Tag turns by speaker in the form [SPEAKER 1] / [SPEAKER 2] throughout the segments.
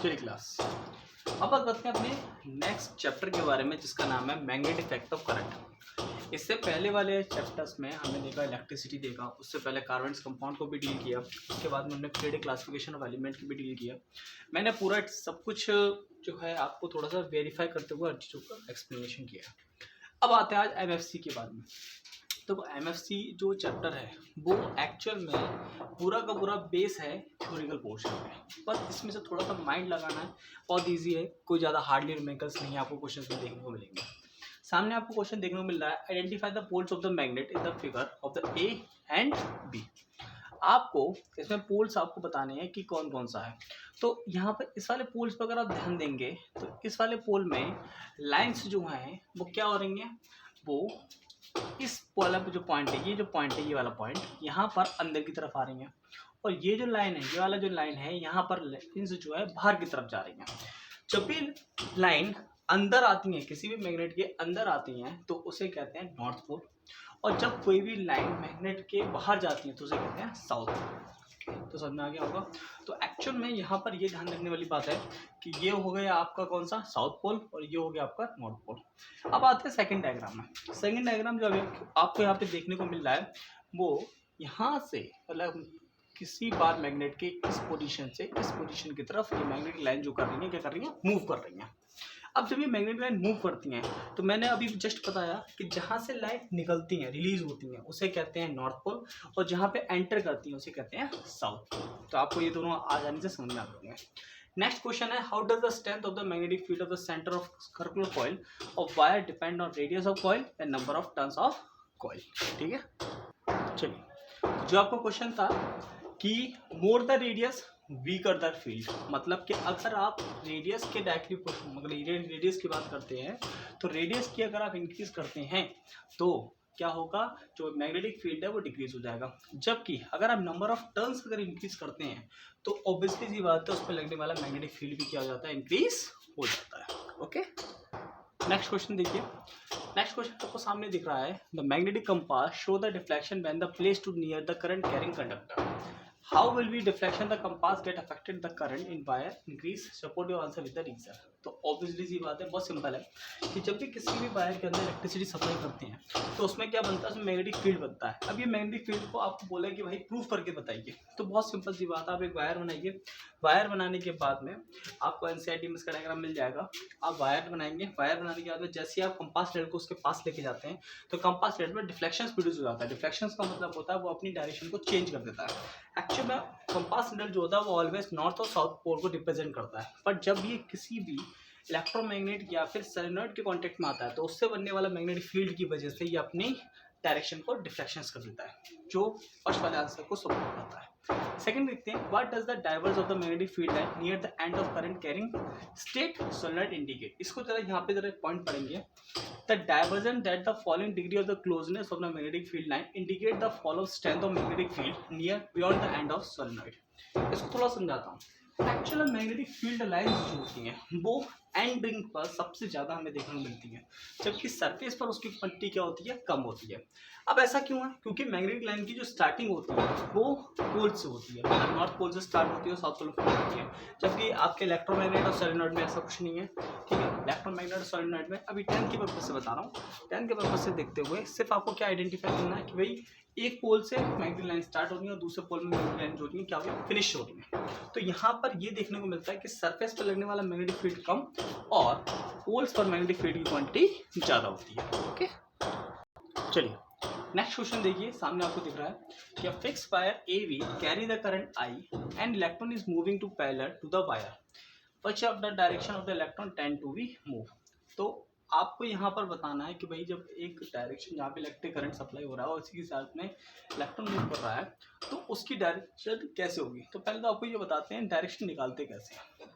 [SPEAKER 1] चलिए क्लास, अब बात करते हैं अपने नेक्स्ट चैप्टर के बारे में जिसका नाम है मैग्नेटिक इफेक्ट ऑफ करंट। इससे पहले वाले चैप्टर्स में हमने देखा इलेक्ट्रिसिटी देखा, उससे पहले कार्बन कंपाउंड को भी डील किया, उसके बाद में हमने पीरियडिक क्लासिफिकेशन ऑफ एलिमेंट की भी डील किया। मैंने पूरा सब कुछ जो है आपको थोड़ा सा वेरीफाई करते हुए हर चीज़ों का एक्सप्लेनेशन किया। अब आते हैं आज एमएफसी के बारे में। तो एमएफसी जो चैप्टर है वो एक्चुअल में पूरा का पूरा बेस है थ्योरिकल पोर्शन में, बस इसमें से थोड़ा सा माइंड लगाना है। बहुत इजी है, कोई ज़्यादा हार्डली न्यूमेरिकल्स नहीं है, आपको क्वेश्चंस में देखने को मिलेंगे। सामने आपको क्वेश्चन देखने को मिल रहा है, identify the poles of the magnet in the figure of the A and B. आपको इसमें पोल्स आपको बताने हैं कि कौन कौन सा है। तो यहाँ पर इस वाले पोल्स पर अगर आप ध्यान देंगे तो इस वाले पोल में लाइन्स जो हैं वो क्या हो रही हैं, वो इस वाला जो पॉइंट है, ये जो पॉइंट है, ये वाला पॉइंट यहाँ पर अंदर की तरफ आ रही है, और ये जो लाइन है, ये वाला जो लाइन है यहाँ पर लाइन्स जो है बाहर की तरफ जा रही है। जब भी लाइन अंदर आती है, किसी भी मैग्नेट के अंदर आती हैं तो उसे कहते हैं नॉर्थ पोल, और जब कोई भी लाइन मैग्नेट के बाहर जाती है तो उसे कहते हैं साउथ पोल। तो समझ में आ गया होगा। तो एक्चुअल में यहाँ पर ये ध्यान रखने वाली बात है कि ये हो गया आपका कौन सा, साउथ पोल, और ये हो गया आपका नॉर्थ पोल। अब आते हैं सेकंड डायग्राम में। सेकंड डायग्राम जो आपको यहाँ पे देखने को मिल रहा है वो यहाँ से मतलब किसी बार मैग्नेट के इस पोजीशन से इस पोजीशन की तरफ ये मैग्नेटिक लाइन जो कर रही है, क्या कर रही है, मूव कर रही है। अब जब ये मैग्नेटिक लाइन मूव करती हैं तो मैंने अभी जस्ट बताया कि जहाँ से लाइन निकलती हैं, रिलीज होती हैं, उसे कहते हैं नॉर्थ पोल, और जहाँ पे एंटर करती हैं उसे कहते हैं साउथ पोल। तो आपको ये दोनों आसानी से समझ में आ जाएंगे। नेक्स्ट क्वेश्चन है, how does the strength of the magnetic field of the centre of circular coil of wire depend on radius of coil and number of turns of coil. ठीक है, चलिए जो आपको क्वेश्चन था कि more the radius weaker the field, मतलब कि अगर आप रेडियस के डायरेक्टली मतलब रेडियस की बात करते हैं तो रेडियस की अगर आप इंक्रीज करते हैं तो क्या होगा, जो मैग्नेटिक फील्ड है वो डिक्रीज हो जाएगा। जबकि अगर आप नंबर ऑफ टर्न्स अगर इंक्रीज करते हैं तो ऑब्वियसली सी बात है उस पर लगने वाला मैग्नेटिक फील्ड भी क्या हो जाता है, इंक्रीज हो जाता है। ओके, नेक्स्ट क्वेश्चन देखिए। नेक्स्ट क्वेश्चन आपको सामने दिख रहा है, the magnetic compass show the deflection when the place too near the current carrying conductor. How will be deflection the compass get affected the current in wire increase? Support your answer with the reason। तो obviously सी बात है, बहुत simple है कि जब भी किसी भी वायर के अंदर इलेक्ट्रिसिटी सप्लाई करते हैं तो उसमें क्या बनता है, उसमें मैग्नेटिक फील्ड बनता है। अब ये मैग्नेटिक फील्ड को आपको बोला कि भाई प्रूफ करके बताइए, तो बहुत सिंपल सी बात है, आप एक वायर बनाइए। वायर बनाने के बाद में आपको एनसीईआरटी में इसका डायग्राम मिल जाएगा। आप वायर बनाएंगे, वायर बनाने के बाद में जैसे ही आप कंपास नेडल को उसके पास लेके जाते हैं तो कंपास नेडल में डिफ्लेक्शन प्रोड्यूस हो जाता है। डिफ्लेक्शन का मतलब होता है वो अपनी डायरेक्शन को चेंज कर देता है। एक्चुअली में कंपास नेडल जो होता है वो ऑलवेज नॉर्थ और साउथ पोल को रिप्रेजेंट करता है, पर जब ये किसी भी इलेक्ट्रोमैग्नेट या फिर सोलेनॉइड के कांटेक्ट में आता है तो उससे बनने वाला मैग्नेटिक फील्ड की वजह से ये अपनी डायरेक्शन को डिफ्लेक्शंस कर देता है, जो फर्स्ट वाले आंसर को सपोर्ट करता है। सेकंड देखते हैं, what does the diverse of the magnetic field line near the end of current carrying state solenoid indicate. इसको जरा यहाँ पे जरा पॉइंट पढ़ेंगे, the diversion that the following degree of the closeness of the magnetic field line indicate the follow strength of magnetic field near beyond the end of solenoid. इसको थोड़ा समझाता हूँ। एक्चुअल मैग्नेटिक फील्ड लाइंस जो होती हैं वो and ring पर सबसे ज़्यादा हमें देखने को मिलती है, जबकि सरफेस पर उसकी क्वांटिटी क्या होती है, कम होती है। अब ऐसा क्यों है, क्योंकि मैग्नेटिक लाइन की जो स्टार्टिंग होती है वो पोल से होती है, मतलब नॉर्थ पोल से स्टार्ट होती है और साउथ पोल से होती है, जबकि आपके इलेक्ट्रोमैग्नेट और सोलेनॉइड में ऐसा कुछ नहीं है। ठीक है, इलेक्ट्रोमैग्नेट और सोलेनॉइड में अभी 10th के पर्पज से बता रहा हूँ। 10th के पर्पज से देखते हुए सिर्फ आपको क्या आइडेंटिफाई करना है कि भाई एक पोल से मैग्नेटिक लाइन स्टार्ट होनी है और दूसरे पोल में मैग्नेटिक लाइन जो होती है क्या होगी, फिनिश हो रही है। तो यहाँ पर ये देखने को मिलता है कि सरफेस पर लगने वाला मैग्नेटिक फील्ड कम और पोल्स पर मैग्नेटिक फील्ड की क्वांटिटी ज़्यादा होती है। ओके, चलिए नेक्स्ट क्वेश्चन देखिए। सामने आपको दिख रहा है कि a fixed wire AV carry the current I and electron is moving to parallel to the wire, which of the direction of the electron tend to be move। तो आपको यहाँ पर बताना है कि भाई जब एक डायरेक्शन जहाँ पे इलेक्ट्रिक करंट सप्लाई हो रहा है और इसी के साथ में इलेक्ट्रॉन मूव कर रहा है तो उसकी डायरेक्शन कैसे होगी। तो पहले तो आपको ये बताते हैं डायरेक्शन निकालते कैसे हैं।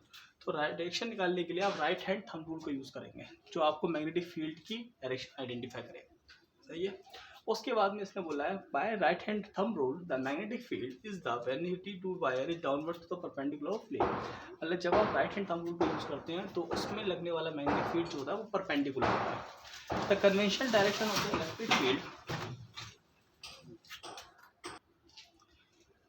[SPEAKER 1] तो डायरेक्शन निकालने के लिए आप राइट हैंड थंब रूल को यूज़ करेंगे, जो आपको मैग्नेटिक फील्ड की डायरेक्शन आइडेंटिफाई करेगा। सही है। उसके बाद में इसने बोला है by right hand thumb rule the magnetic field is the vanity to wire is downward to the perpendicular of plane. मतलब जब आप राइट हैंड थंब रूल को यूज़ करते हैं तो उसमें लगने वाला मैग्नेटिक फील्ड जो होता है वो परपेंडिकुलर होता है। The conventional direction of the electric field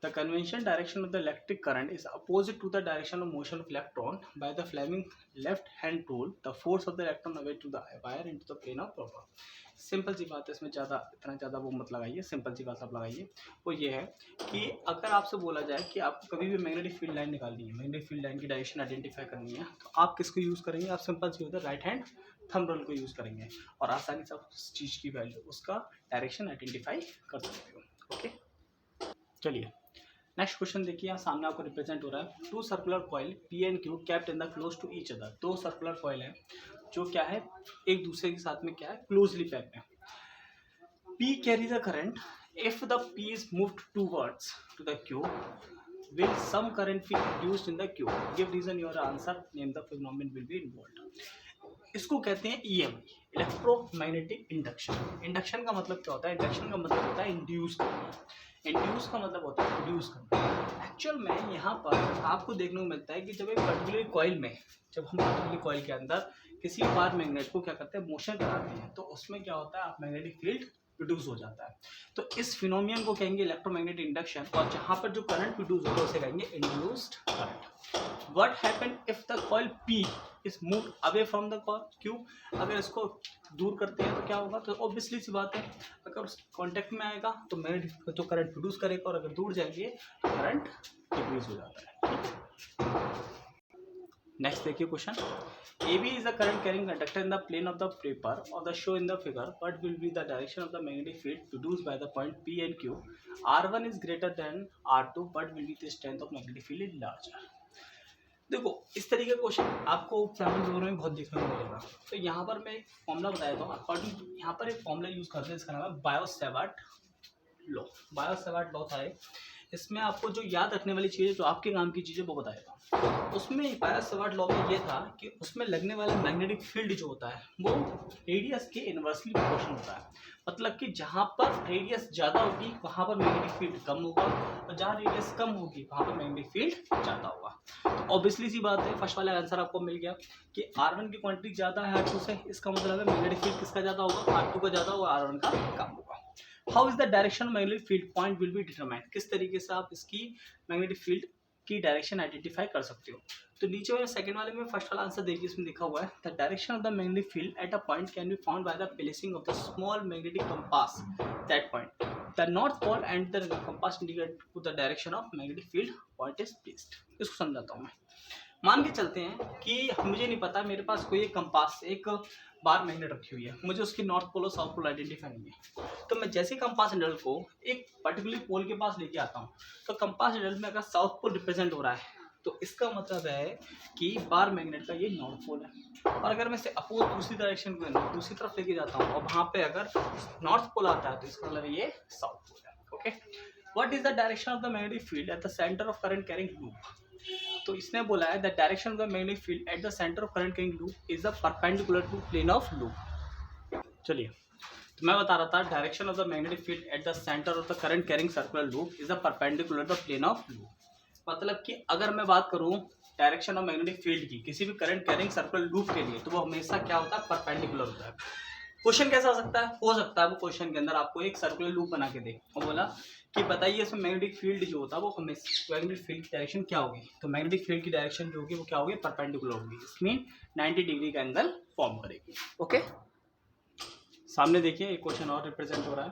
[SPEAKER 1] The conventional direction of the electric current is opposite to the direction of motion of electron. By the Fleming left hand rule, the force of the electron away to the wire into the plane of proper. Simple सी बात है, इसमें ज़्यादा इतना ज़्यादा वो मत लगाइए, सिंपल सी बात आप लगाइए। वो ये है कि अगर आपसे बोला जाए कि आपको कभी भी मैग्नेटिक फील्ड लाइन निकालनी है, मैग्नेटिक फील्ड लाइन की डायरेक्शन आइडेंटिफाई करनी है, तो आप किसको यूज़ करेंगे? आप सिंपल सी होता है राइट हैंड थंब रूल को यूज़ करेंगे और आसानी से आप उस चीज़ की वैल्यू, उसका डायरेक्शन आइडेंटिफाई कर सकते हो। ओके, चलिए नेक्स्ट क्वेश्चन देखिए, यहाँ सामने आपको रिप्रेजेंट हो रहा है two circular coil P and Q kept in the close to each other. दो सर्कुलर कॉइल है जो क्या है, एक दूसरे के साथ में क्या है, क्लोजली पैक्ड है। P carry the current. If the P is moved towards to the Q, will some current be induced in the Q? Give reason your answer. Name the phenomenon will be involved. इसको कहते हैं EMI, electromagnetic induction. Induction का मतलब क्या होता है? Induction का मतलब होता है इंड्यूस करना। इंड्यूस का मतलब होता है प्रोड्यूस करना। एक्चुअल में यहाँ पर आपको देखने को मिलता है कि जब एक पर्टिकुलर कॉइल में, जब हम पर्टिकुलर कॉइल के अंदर किसी बार मैग्नेट को क्या करते हैं, मोशन कराते हैं, तो उसमें क्या होता है, मैग्नेटिक फील्ड प्रोड्यूस हो जाता है। तो इस फिनोमियन को कहेंगे इलेक्ट्रोमैग्नेटिक इंडक्शन, और जहां पर जो करंट प्रोड्यूस होगा उसे कहेंगे induced current. What happen if the coil P is moved away from the Q? अगर इसको दूर करते हैं तो क्या होगा? तो ऑब्वियसली सी बात है, अगर उस कॉन्टेक्ट में आएगा तो मैग्नेटिक जो करंट प्रोड्यूस करेगा, और अगर दूर जाएंगे तो करंट डिक्रीज हो जाता है। नेक्स्ट देखिए question, AB is the current carrying conductor in the plane of the paper or the show in the figure. What will be the direction of the magnetic field produced by the point P and Q? R1 is greater than R2. What will be the strength of magnetic field in larger? देखो इस तरीके का question आपको primary वगैरह में बहुत देखने को मिलेगा। तो यहाँ पर मैं एक फॉर्मूला बताया था, अकॉर्डिंग यहाँ पर एक फॉर्मूला यूज करते हैं, इसका नाम है बायो-सेवार्ट लॉ। बायो-सेवार्ट लॉ था एक, इसमें आपको जो याद रखने वाली चीज़ें, जो आपके काम की चीज़ें, वो बताएगा। उसमें बायो-सेवार्ट लॉ में ये था कि उसमें लगने वाला मैग्नेटिक फील्ड जो होता है वो रेडियस के इन्वर्सली प्रोपोर्शनल होता है। मतलब कि जहाँ पर रेडियस ज़्यादा होगी वहाँ पर मैग्नेटिक फील्ड कम होगा, और जहाँ रेडियस कम होगी वहाँ पर मैग्नेटिक फील्ड ज़्यादा होगा। तो ऑब्वियसली सी बात है, फर्स्ट वाला आंसर आपको मिल गया कि R1 की क्वांटिटी ज़्यादा है R2 से, इसका मतलब है मैग्नेटिक फील्ड किसका ज़्यादा होगा? R2 का ज़्यादा होगा, R1 का कम होगा। How is the direction magnetic field point will be determined? किस तरीके से आप इसकी मैग्नेटिक फील्ड की डायरेक्शन आइडेंटिफाई कर सकते हो? तो नीचे वाले सेकंड वाले में फर्स्ट वाला आंसर देखिए, इसमें लिखा हुआ है the direction of the magnetic field at a point can be found by the placing of the small magnetic compass that point the north pole and the compass indicate to the direction of magnetic field point is placed. इसको समझाता हूँ मैं। मान के चलते हैं कि मुझे नहीं पता, मेरे पास कोई एक कंपास, एक बार मैग्नेट रखी हुई है, मुझे उसकी नॉर्थ पोल और साउथ पोल आइडेंटिफाई नहीं है। तो मैं जैसे कंपास निडल को एक पर्टिकुलर पोल के पास लेके आता हूँ, तो कंपास निडल में अगर साउथ पोल रिप्रेजेंट हो रहा है तो इसका मतलब है कि बार मैग्नेट का ये नॉर्थ पोल है। और अगर मैं इसे अपोज दूसरी डायरेक्शन को दूसरी तरफ लेके जाता हूँ और वहाँ पे अगर नॉर्थ पोल आता है तो इसका मतलब ये साउथ पोल है। Okay, what is the direction of the magnetic field at the centre of current carrying loop? तो इसने बोला है the direction of the magnetic field at the centre of current carrying loop is the perpendicular to plane of loop. चलिए, तो मैं बता रहा था direction of the magnetic field at the centre of the current carrying circular loop is the perpendicular the plane of loop. मतलब कि अगर मैं बात करूं डायरेक्शन ऑफ मैग्नेटिक फील्ड की किसी भी करंट कैरिंग सर्कुलर लूप के लिए, तो वो हमेशा क्या होता है? परपेंडिकुलर होता है। क्वेश्चन कैसा हो सकता है? हो सकता है वो क्वेश्चन के अंदर आपको एक सर्कुलर लूप बना के दे और बोला कि बताइए इसमें मैग्नेटिक फील्ड जो होता है वो हमेशा, मैग्नेटिक फील्ड की डायरेक्शन क्या होगी? तो मैग्नेटिक फील्ड की डायरेक्शन जो होगी वो क्या होगी? परपेंडिकुलर होगी। इसमें 90 डिग्री का एंगल फॉर्म करेगी। ओके, सामने देखिए एक क्वेश्चन और रिप्रेजेंट हो रहा है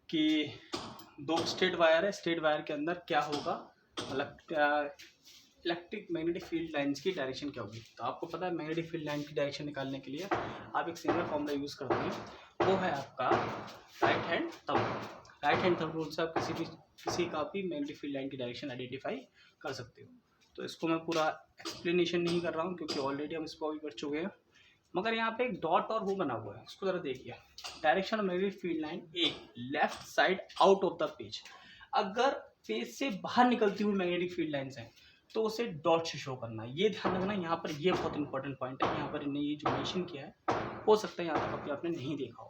[SPEAKER 1] कि दो स्ट्रेट वायर है, स्ट्रेट वायर के अंदर क्या होगा, मतलब इलेक्ट्रिक मैग्नेटिक फील्ड लाइंस की डायरेक्शन क्या होगी? तो आपको पता है मैग्नेटिक फील्ड लाइन की डायरेक्शन निकालने के लिए आप एक सिंगल फॉर्मूला यूज़ करते हैं, वो है आपका right hand thumb. Right hand thumb rule से आप किसी का भी मैग्नेटिक फील्ड लाइन की डायरेक्शन आइडेंटिफाई कर सकते हो। तो इसको मैं पूरा एक्सप्लेनेशन नहीं कर रहा हूँ क्योंकि ऑलरेडी हम इसको अभी पढ़ चुके हैं, मगर यहाँ पे एक डॉट और वो बना हुआ है, उसको ज़रा देखिए। Direction of magnetic field line A left side out of the page. अगर पेज से बाहर निकलती हुई मैग्नेटिक फील्ड लाइन्स हैं तो उसे डॉट से शो करना है। ये ध्यान रखना, यहाँ पर ये बहुत इंपॉर्टेंट पॉइंट है। यहाँ पर इन्हें ये जो मेंशन किया है, हो सकता है यहाँ तक कभी आपने नहीं देखा हो।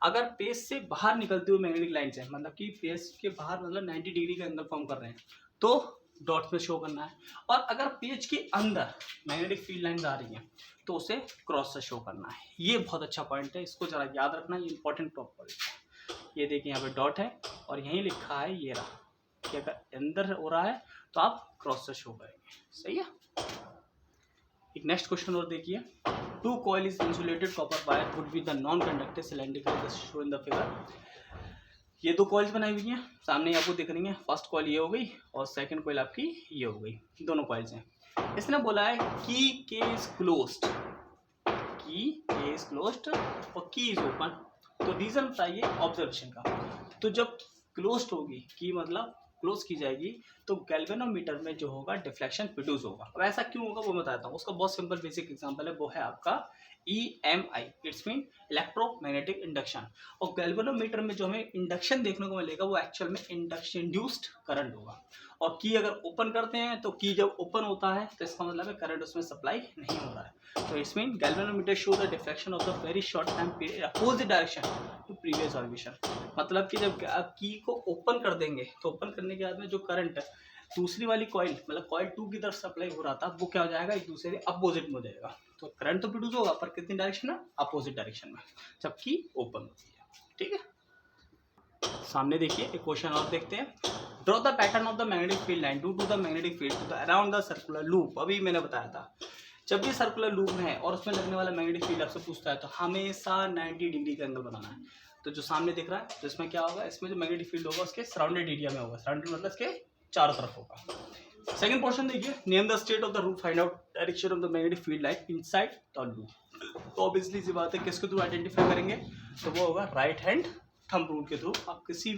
[SPEAKER 1] अगर पेज से बाहर निकलते हुए मैग्नेटिक लाइन्स हैं, मतलब कि पेज के बाहर मतलब 90 डिग्री का एंगल फॉर्म कर रहे हैं, तो डॉट्स में शो करना है। और अगर पेज के अंदर मैग्नेटिक फील्ड लाइन्स आ रही हैं तो उसे क्रॉस से शो करना है। ये बहुत अच्छा पॉइंट है, इसको जरा याद रखना, ये इंपॉर्टेंट टॉपिक है। ये देखिए यहाँ पे डॉट है और यहीं लिखा है ये रहा कि अगर अंदर हो रहा है तो आप क्रॉस से शो करेंगे, सही है। एक नेक्स्ट क्वेश्चन और देखिए, two coil is insulated copper wire would be the non conductive cylindrical show in the figure. ये दो कॉइल्स बनाई हुई हैं, सामने आपको दिख रही हैं। फर्स्ट कॉइल ये हो गई और सेकंड कॉइल आपकी ये हो गई, दोनों कॉइल्स हैं। इसने बोला है की केस क्लोज्ड, की केस क्लोज्ड और की इज ओपन। तो रीजन बताइए ऑब्जर्वेशन का। तो जब क्लोज्ड होगी, की मतलब क्लोज की जाएगी, तो गैल्वेनोमीटर में जो होगा डिफ्लेक्शन प्रोड्यूस होगा। अब ऐसा क्यों होगा वो बताता हूँ। उसका बहुत सिंपल बेसिक एग्जांपल है, वो है आपका EMI, it's mean electromagnetic induction. और गैल्वेनोमीटर में जो हमें इंडक्शन देखने को मिलेगा वो एक्चुअल में इंडक्शन इंड्यूस्ड करंट होगा। और की अगर ओपन करते हैं तो की जब ओपन होता है तो इसका मतलब है करंट उसमें सप्लाई नहीं हो रहा है। तो it's mean galvanometer show the deflection of the very short time period opposite direction to previous observation. मतलब कि जब आप की को ओपन कर देंगे तो ओपन करने के बाद में जो करंट दूसरी वाली कॉइल मतलब कॉइल 2 की तरफ सप्लाई हो रहा था वो क्या हो जाएगा, एक दूसरे के अपोजिट में हो जाएगा। तो करंट तो प्रोड्यूस होगा पर कितनी डायरेक्शन में, अपोजिट डायरेक्शन में, जबकि ओपन होती है, ठीक है। सामने देखिए एक क्वेश्चन और देखते हैं। Draw the pattern of the magnetic field line due to the magnetic field to the around the circular loop. अभी मैंने बताया था जब भी सर्कुलर लूप में है और उसमें लगने वाला मैग्नेटिक फील्ड आपसे पूछता है तो हमेशा 90 डिग्री का एंगल बनाना है। तो जो सामने दिख रहा है तो इसमें क्या होगा, इसमें जो मैग्नेटिक फील्ड होगा उसके सराउंडेड एरिया में होगा, सराउंडेड मतलब इसके चारों तरफ होगा। सेकंड पोर्शन देखिए, name the state of the loop, find out direction of the magnetic field line inside the loop. तो ऑब्वियसली सी बात है किसके थ्रू आइडेंटिफाई करेंगे, तो वो होगा राइट हैंड थंब रूल के थ्रू। आप किसी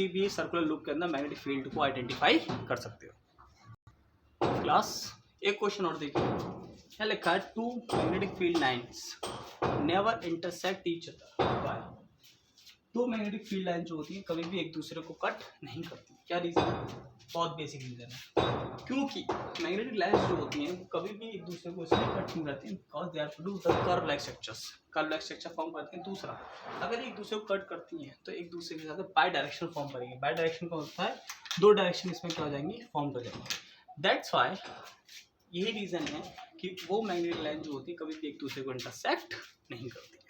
[SPEAKER 1] भी सर्कुलर लूप के अंदर मैग्नेटिक फील्ड को आइडेंटिफाई कर सकते हो। क्लास एक क्वेश्चन और देखिए, क्या लिखा है, two magnetic field lines never intersect each other by. दो मैग्नेटिक फील्ड लाइन जो होती है कभी भी एक दूसरे को कट नहीं करती। क्या रीजन है, बहुत बेसिक रीजन है, क्योंकि मैग्नेटिक लाइंस जो होती हैं वो कभी भी एक दूसरे को इसलिए कट नहीं करती because they are produce the curve like structures, curve like structure form करते हैं। दूसरा, अगर एक दूसरे को कट करती हैं तो एक दूसरे के साथ बाई डायरेक्शन फॉर्म करेंगे। बाई डायरेक्शन का होता है दो डायरेक्शन इसमें क्या हो जाएंगी, फॉर्म कर जाएंगे। दैट्स वाई यही रीजन है कि वो मैग्नेटिक लाइन जो होती है कभी भी एक दूसरे को इंटरसेक्ट नहीं करती है।